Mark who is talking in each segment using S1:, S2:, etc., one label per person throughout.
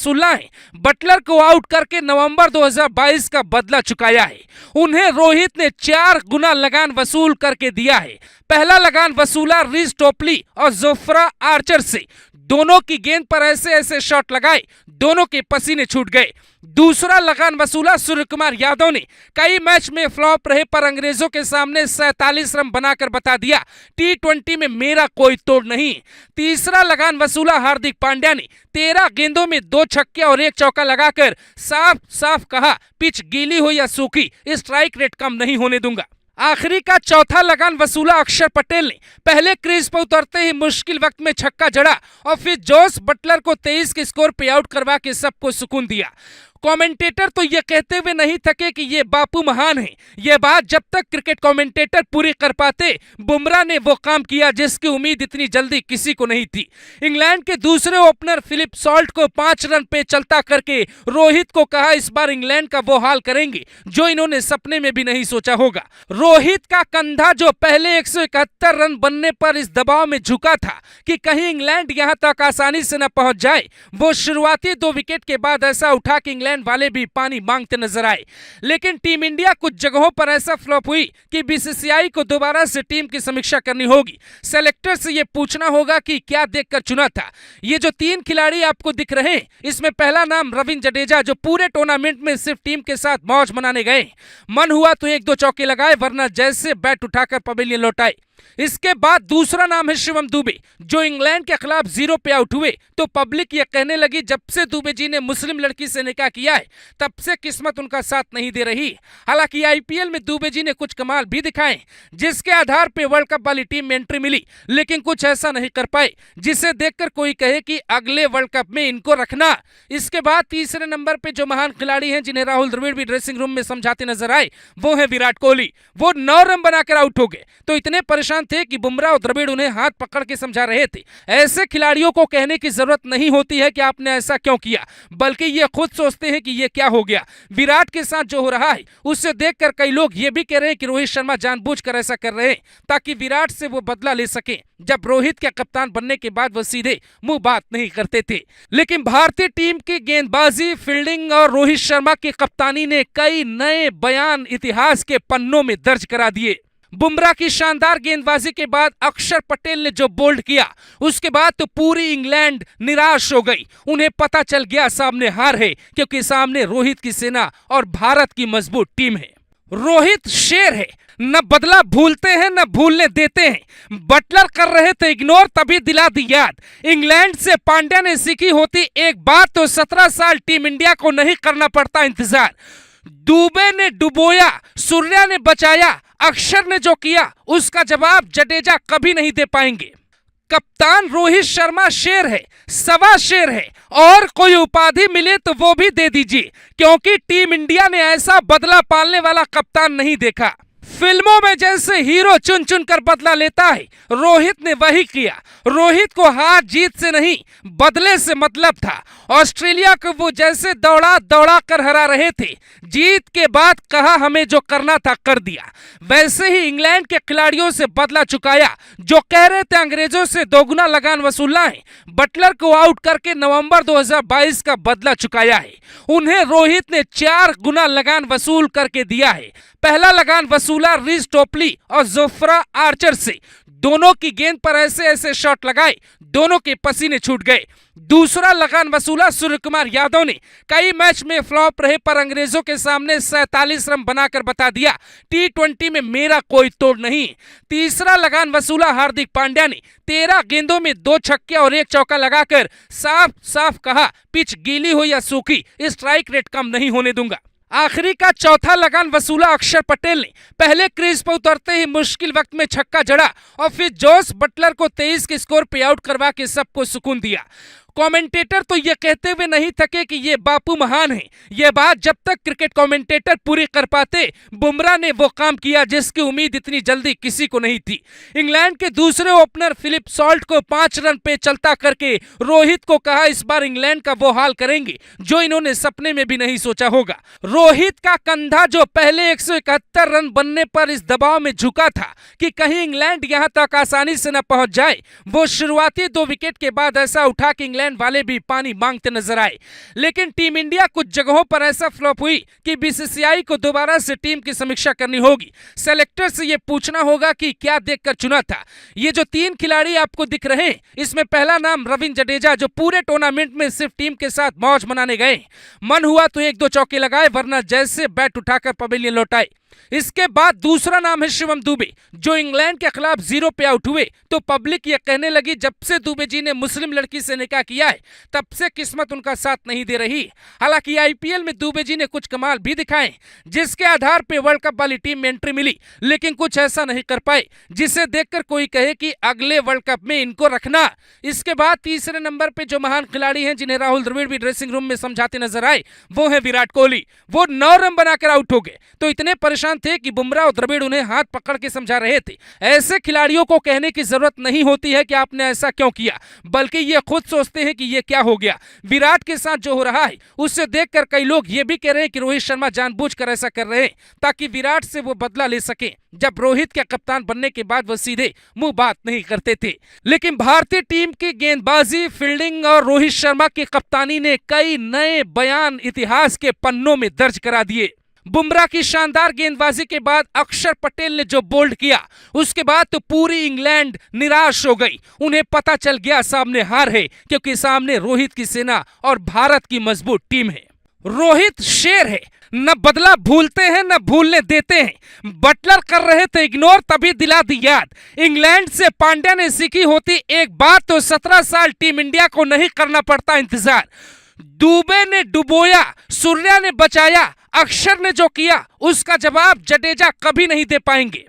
S1: सुल्ला है, बटलर को आउट करके नवंबर 2022 का बदला चुकाया है। उन्हें रोहित ने 4 गुना लगान वसूल करके दिया है। पहला लगान वसूला रिज टोपली और जोफ्रा आर्चर से। दोनों की गेंद पर ऐसे ऐसे शॉट लगाए, दोनों के पसीने छूट गए। दूसरा लगान वसूला सूर्य कुमार यादव ने। कई मैच में फ्लॉप रहे पर अंग्रेजों के सामने 47 रन बनाकर बता दिया, T20 में मेरा कोई तोड़ नहीं। तीसरा लगान वसूला हार्दिक पांड्या ने। 13 गेंदों में 2 छक्के और 1 चौका लगाकर साफ साफ कहा, पिच गीली हो या सूखी, स्ट्राइक रेट कम नहीं होने दूंगा। आखिरी का चौथा लगान वसूला अक्षर पटेल ने। पहले क्रीज पर उतरते ही मुश्किल वक्त में छक्का जड़ा और फिर जोस बटलर को 23 के स्कोर पे आउट करवा के सबको सुकून दिया। कमेंटेटर तो ये कहते हुए नहीं थके कि ये बापू महान है। ये बात जब तक क्रिकेट कमेंटेटर पूरी कर पाते, बुमराह ने वो काम किया जिसकी उम्मीद इतनी जल्दी किसी को नहीं थी। इंग्लैंड के दूसरे ओपनर फिलिप सॉल्ट को 5 रन पे चलता करके रोहित को कहा, इस बार इंग्लैंड का वो हाल करेंगे जो इन्होंने सपने में भी नहीं सोचा होगा। रोहित का कंधा जो पहले 171 रन बनने पर इस दबाव में झुका था कि कहीं इंग्लैंड यहां तक आसानी से न पहुंच जाए, वो शुरुआती 2 विकेट के बाद ऐसा उठा कि इंग्लैंड वाले भी पानी मांगते नजर आए। लेकिन टीम इंडिया कुछ जगहों पर ऐसा फ्लॉप हुई कि बीसीसीआई को दोबारा से टीम की समीक्षा करनी होगी। सेलेक्टर से यह पूछना होगा कि क्या देखकर चुना था। ये जो 3 खिलाड़ी आपको दिख रहे हैं, इसमें पहला नाम रविंद्र जडेजा, जो पूरे टूर्नामेंट में सिर्फ टीम के साथ मौज मनाने गए। मन हुआ तो 1-2 चौके लगाए, वरना जैसे बैट उठाकर पवेलियन लौटाए। इसके बाद दूसरा नाम है शिवम दुबे, जो इंग्लैंड के खिलाफ 0 पे आउट हुए तो पब्लिक ये कहने लगी, जब से दुबे जी ने मुस्लिम लड़की से निकाह किया है तब से किस्मत उनका साथ नहीं दे रही। हालांकि आईपीएल में दुबे जी ने कुछ कमाल भी दिखाए, जिसके आधार पे वर्ल्ड कप वाली टीम में एंट्री मिली, लेकिन कुछ ऐसा नहीं कर पाए जिसे देखकर कोई कहे कि अगले वर्ल्ड कप में इनको रखना। इसके बाद तीसरे नंबर पे जो महान खिलाड़ी हैं, जिन्हें राहुल द्रविड़ भी ड्रेसिंग रूम में समझाते नजर आए, वो है विराट कोहली। वो 9 रन बनाकर आउट हो गए तो इतने परेशान थे कि बुमराह और द्रविड़ उन्हें हाथ पकड़ के समझा रहे थे। ऐसे खिलाड़ियों को कहने की जरूरत नहीं होती है कि आपने ऐसा क्यों किया, बल्कि ये खुद सोचते हैं कि ये क्या हो गया। विराट के साथ जो हो रहा है उससे देखकर कई लोग ये भी कह रहे हैं कि रोहित शर्मा जानबूझकर ऐसा कर रहे हैं ताकि विराट से वो बदला ले सके। जब रोहित के कप्तान बनने के बाद वो सीधे मुंह बात नहीं करते थे, लेकिन भारतीय टीम की गेंदबाजी, फील्डिंग और रोहित शर्मा की कप्तानी ने कई नए बयान इतिहास के पन्नों में दर्ज करा दिए। बुमराह की शानदार गेंदबाजी के बाद अक्षर पटेल ने जो बोल्ड किया, उसके बाद तो पूरी इंग्लैंड निराश हो गई। उन्हें पता चल गया सामने हार है, क्योंकि सामने रोहित की सेना और भारत की मजबूत टीम है। रोहित शेर है, न बदला भूलते हैं न भूलने देते हैं। बटलर कर रहे थे इग्नोर, तभी दिला दी याद। इंग्लैंड से पांड्या ने सीखी होती एक बात तो 17 साल टीम इंडिया को नहीं करना पड़ता इंतजार। दुबे ने डुबोया, सूर्या ने बचाया, अक्षर ने जो किया उसका जवाब जडेजा कभी नहीं दे पाएंगे। कप्तान रोहित शर्मा शेर है, सवा शेर है, और कोई उपाधि मिले तो वो भी दे दीजिए, क्योंकि टीम इंडिया ने ऐसा बदला पालने वाला कप्तान नहीं देखा। फिल्मों में जैसे हीरो चुन चुन कर बदला लेता है, रोहित ने वही किया। रोहित को हार जीत से नहीं, बदले से मतलब था। ऑस्ट्रेलिया को वो जैसे दौड़ा दौड़ा कर हरा रहे थे, जीत के बाद कहा हमें जो करना था कर दिया। वैसे ही इंग्लैंड के खिलाड़ियों से बदला चुकाया, जो कह रहे थे अंग्रेजों से 2 गुना लगान वसूलना है। बटलर को आउट करके नवंबर 2022 का बदला चुकाया है। उन्हें रोहित ने 4 गुना लगान वसूल करके दिया है। पहला लगान वसूला रिज टोपली और जोफ्रा आर्चर से। दोनों की गेंद पर ऐसे ऐसे शॉट लगाए, दोनों के पसीने छूट गए। दूसरा लगान वसूला सूर्य कुमार यादव ने। कई मैच में फ्लॉप रहे पर अंग्रेजों के सामने 47 रन बनाकर बता दिया, T20 में मेरा कोई तोड़ नहीं। तीसरा लगान वसूला हार्दिक पांड्या ने। 13 गेंदों में 2 छक्के और 1 चौका लगाकर साफ साफ कहा, पिच गीली हो या सूखी, स्ट्राइक रेट कम नहीं होने दूंगा। आखिरी का चौथा लगान वसूला अक्षर पटेल ने। पहले क्रीज पर उतरते ही मुश्किल वक्त में छक्का जड़ा और फिर जोस बटलर को 23 के स्कोर पे आउट करवा के सबको सुकून दिया। कमेंटेटर तो ये कहते हुए नहीं थके कि ये बापू महान है। ये बात जब तक क्रिकेट कमेंटेटर पूरी कर पाते, बुमराह ने वो काम किया जिसकी उम्मीद इतनी जल्दी किसी को नहीं थी। इंग्लैंड के दूसरे ओपनर फिलिप सॉल्ट को 5 रन पे चलता करके रोहित को कहा, इस बार इंग्लैंड का वो हाल करेंगे जो इन्होंने सपने में भी नहीं सोचा होगा। रोहित का कंधा जो पहले 171 रन बनने पर इस दबाव में झुका था कि कहीं इंग्लैंड यहां तक आसानी से न पहुंच जाए, वो शुरुआती 2 विकेट के बाद ऐसा उठा कि इंग्लैंड वाले भी पानी मांगते नजर आए। लेकिन टीम इंडिया कुछ जगहों पर ऐसा फ्लॉप हुई कि बीसीसीआई को दोबारा से टीम की समीक्षा करनी होगी। सेलेक्टर से यह पूछना होगा कि क्या देखकर चुना था। ये जो 3 खिलाड़ी आपको दिख रहे हैं, इसमें पहला नाम रविंद्र जडेजा, जो पूरे टूर्नामेंट में सिर्फ टीम के साथ मौज मनाने गए। मन हुआ तो 1-2 चौके लगाए, वरना जैसे बैट उठाकर पवेलियन लौटाए। इसके बाद दूसरा नाम है शिवम दुबे, जो इंग्लैंड के खिलाफ 0 पे आउट हुए तो पब्लिक ये कहने लगी जब से दुबे जी ने मुस्लिम लड़की से निकाह किया है तब से किस्मत उनका साथ नहीं दे रही। हालांकि आईपीएल में दुबे जी ने कुछ कमाल भी दिखाए, जिसके आधार पे वर्ल्ड कप वाली टीम में एंट्री मिली, लेकिन कुछ ऐसा नहीं कर पाए जिसे देखकर कोई कहे कि अगले वर्ल्ड कप में इनको रखना। इसके बाद तीसरे नंबर पे जो महान खिलाड़ी हैं, जिन्हें राहुल द्रविड़ भी ड्रेसिंग रूम में समझाते नजर आए, वो है विराट कोहली। वो 9 रन बनाकर आउट हो गए तो इतने परेशान थे कि बुमराह और द्रविड़ उन्हें हाथ पकड़ के समझा रहे थे। ऐसे खिलाड़ियों को कहने की जरूरत नहीं होती है कि आपने ऐसा क्यों किया, बल्कि ये खुद सोचते हैं कि ये क्या हो गया। विराट के साथ जो हो रहा है उससे देखकर कई लोग ये भी कह रहे हैं कि रोहित शर्मा जानबूझकर ऐसा कर रहे हैं ताकि विराट से वो बदला ले सके। जब रोहित के कप्तान बनने के बाद वो सीधे मुंह बात नहीं करते थे, लेकिन भारतीय टीम की गेंदबाजी, फील्डिंग और रोहित शर्मा की कप्तानी ने कई नए बयान इतिहास के पन्नों में दर्ज करा दिए। बुमराह की शानदार गेंदबाजी के बाद अक्षर पटेल ने जो बोल्ड किया, उसके बाद तो पूरी इंग्लैंड निराश हो गई। उन्हें पता चल गया सामने हार है, क्योंकि सामने रोहित की सेना और भारत की मजबूत टीम है। रोहित शेर है, न बदला भूलते हैं न भूलने देते हैं। बटलर कर रहे थे इग्नोर, तभी दिला दी याद। इंग्लैंड से पांड्या ने सीखी होती एक बात तो 17 साल टीम इंडिया को नहीं करना पड़ता इंतजार। दुबे ने डुबोया, सूर्या ने बचाया, अक्षर ने जो किया उसका जवाब जडेजा कभी नहीं दे पाएंगे।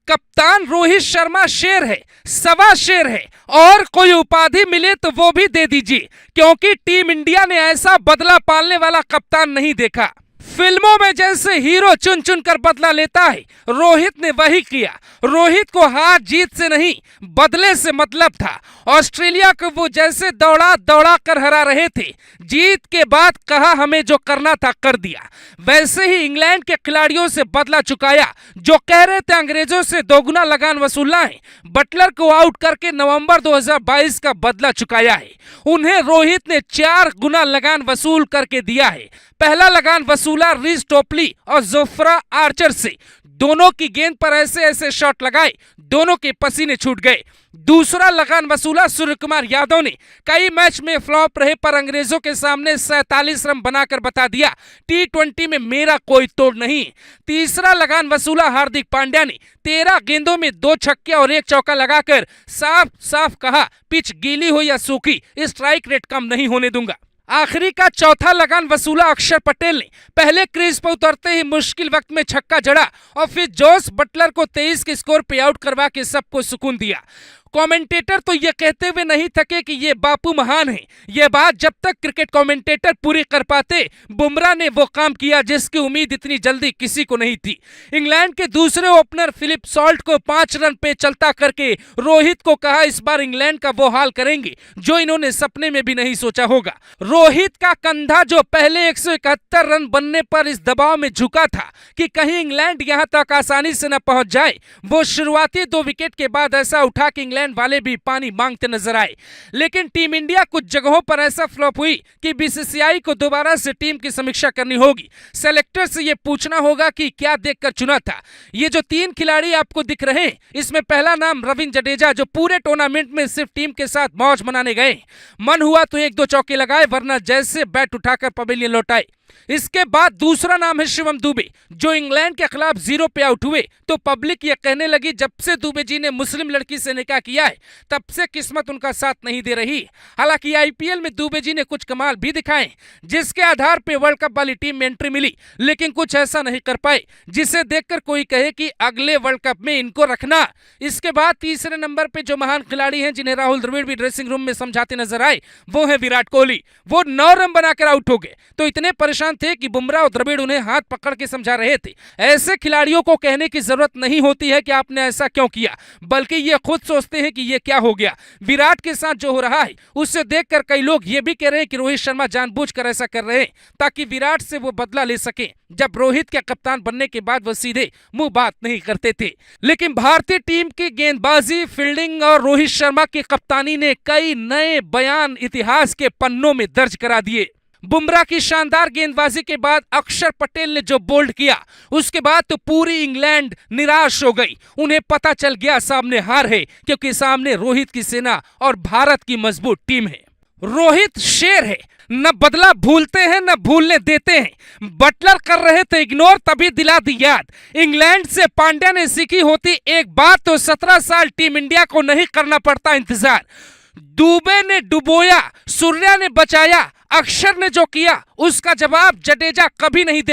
S1: कप्तान रोहित शर्मा शेर है, सवा शेर है, और कोई उपाधि मिले तो वो भी दे दीजिए, क्योंकि टीम इंडिया ने ऐसा बदला पालने वाला कप्तान नहीं देखा। फिल्मों में जैसे हीरो चुन चुन कर बदला लेता है, रोहित ने वही किया। रोहित को हार जीत से नहीं, बदले से मतलब था। ऑस्ट्रेलिया को वो जैसे दौड़ा दौड़ा कर हरा रहे थे, जीत के बाद कहा हमें जो करना था कर दिया। वैसे ही इंग्लैंड के खिलाड़ियों से बदला चुकाया, जो कह रहे थे अंग्रेजों से दोगुना लगान वसूलना है। बटलर को आउट करके नवंबर 2022 का बदला चुकाया है। उन्हें रोहित ने 4 गुना लगान वसूल करके दिया है। पहला लगान वसूला रिस टोपली और जोफ्रा आर्चर से। दोनों की गेंद पर ऐसे ऐसे शॉट लगाए, दोनों के पसीने छूट गए। दूसरा लगान वसूला सूर्य कुमार यादव ने। कई मैच में फ्लॉप रहे पर अंग्रेजों के सामने 47 रन बनाकर बता दिया, T20 में मेरा कोई तोड़ नहीं। तीसरा लगान वसूला हार्दिक पांड्या ने। 13 गेंदों में 2 छक्के और 1 चौका लगाकर साफ साफ कहा, पिच गीली हो या सूखी, स्ट्राइक रेट कम नहीं होने दूंगा। आखिरी का चौथा लगान वसूला अक्षर पटेल ने। पहले क्रीज पर उतरते ही मुश्किल वक्त में छक्का जड़ा और फिर जोस बटलर को 23 के स्कोर पे आउट करवा के सबको सुकून दिया। कमेंटेटर तो ये कहते हुए नहीं थके कि ये बापू महान है। ये बात जब तक क्रिकेट कमेंटेटर पूरी कर पाते, बुमराह ने वो काम किया जिसकी उम्मीद इतनी जल्दी किसी को नहीं थी। इंग्लैंड के दूसरे ओपनर फिलिप सॉल्ट को 5 रन पे चलता करके रोहित को कहा इस बार इंग्लैंड का वो हाल करेंगे जो इन्होंने सपने में भी नहीं सोचा होगा। रोहित का कंधा जो पहले 171 रन बनने पर इस दबाव में झुका था कि कहीं इंग्लैंड यहां तक आसानी से न पहुंच जाए, वो शुरुआती 2 विकेट के बाद ऐसा उठा कि इंग्लैंड वाले भी पानी मांगते नजर आए। लेकिन टीम इंडिया कुछ जगहों पर ऐसा फ्लॉप हुई कि बीसीसीआई को दोबारा से टीम की समीक्षा करनी होगी। सेलेक्टर से यह पूछना होगा कि क्या देखकर चुना था। ये जो 3 खिलाड़ी आपको दिख रहे हैं, इसमें पहला नाम रविंद्र जडेजा, जो पूरे टूर्नामेंट में सिर्फ टीम के साथ मौज मनाने गए। मन हुआ तो 1-2 चौके लगाए, वरना जैसे बैट उठाकर पवेलियन लौटाए। इसके बाद दूसरा नाम है शिवम दुबे, जो इंग्लैंड के खिलाफ 0 पे आउट हुए तो पब्लिक ये कहने लगी जब से दुबे जी ने मुस्लिम लड़की से निकाह किया है तब से किस्मत उनका साथ नहीं दे रही। हालांकि आईपीएल में दुबे जी ने कुछ कमाल भी दिखाए, जिसके आधार पे वर्ल्ड कप वाली टीम में एंट्री मिली, लेकिन कुछ ऐसा नहीं कर पाए जिसे देखकर कोई कहे कि अगले वर्ल्ड कप में इनको रखना। इसके बाद तीसरे नंबर पे जो महान खिलाड़ी हैं, जिन्हें राहुल द्रविड़ भी ड्रेसिंग रूम में समझाते नजर आए, वो है विराट कोहली। वो 9 रन बनाकर आउट हो गए तो इतने परेशान परेशान थे कि बुमराह और द्रविड़ उन्हें हाथ पकड़ के समझा रहे थे। ऐसे खिलाड़ियों को कहने की जरूरत नहीं होती है कि आपने ऐसा क्यों किया, बल्कि ये खुद सोचते हैं कि ये क्या हो गया। विराट के साथ जो हो रहा है उससे देखकर कई लोग ये भी कह रहे हैं कि रोहित शर्मा जानबूझकर ऐसा कर रहे हैं ताकि विराट से वो बदला ले सके। जब रोहित के कप्तान बनने के बाद वो सीधे मुंह बात नहीं करते थे, लेकिन भारतीय टीम की गेंदबाजी, फील्डिंग और रोहित शर्मा की कप्तानी ने कई नए बयान इतिहास के पन्नों में दर्ज करा दिए। बुमराह की शानदार गेंदबाजी के बाद अक्षर पटेल ने जो बोल्ड किया, उसके बाद तो पूरी इंग्लैंड निराश हो गई। उन्हें पता चल गया सामने हार है, क्योंकि सामने रोहित की सेना और भारत की मजबूत टीम है। रोहित शेर है, न बदला भूलते हैं न भूलने देते हैं। बटलर कर रहे थे इग्नोर, तभी दिला दी याद। इंग्लैंड से पांड्या ने सीखी होती एक बात तो 17 साल टीम इंडिया को नहीं करना पड़ता इंतजार। दुबे ने डुबोया, सूर्या ने बचाया, अक्षर ने जो किया उसका जवाब जडेजा कभी नहीं दे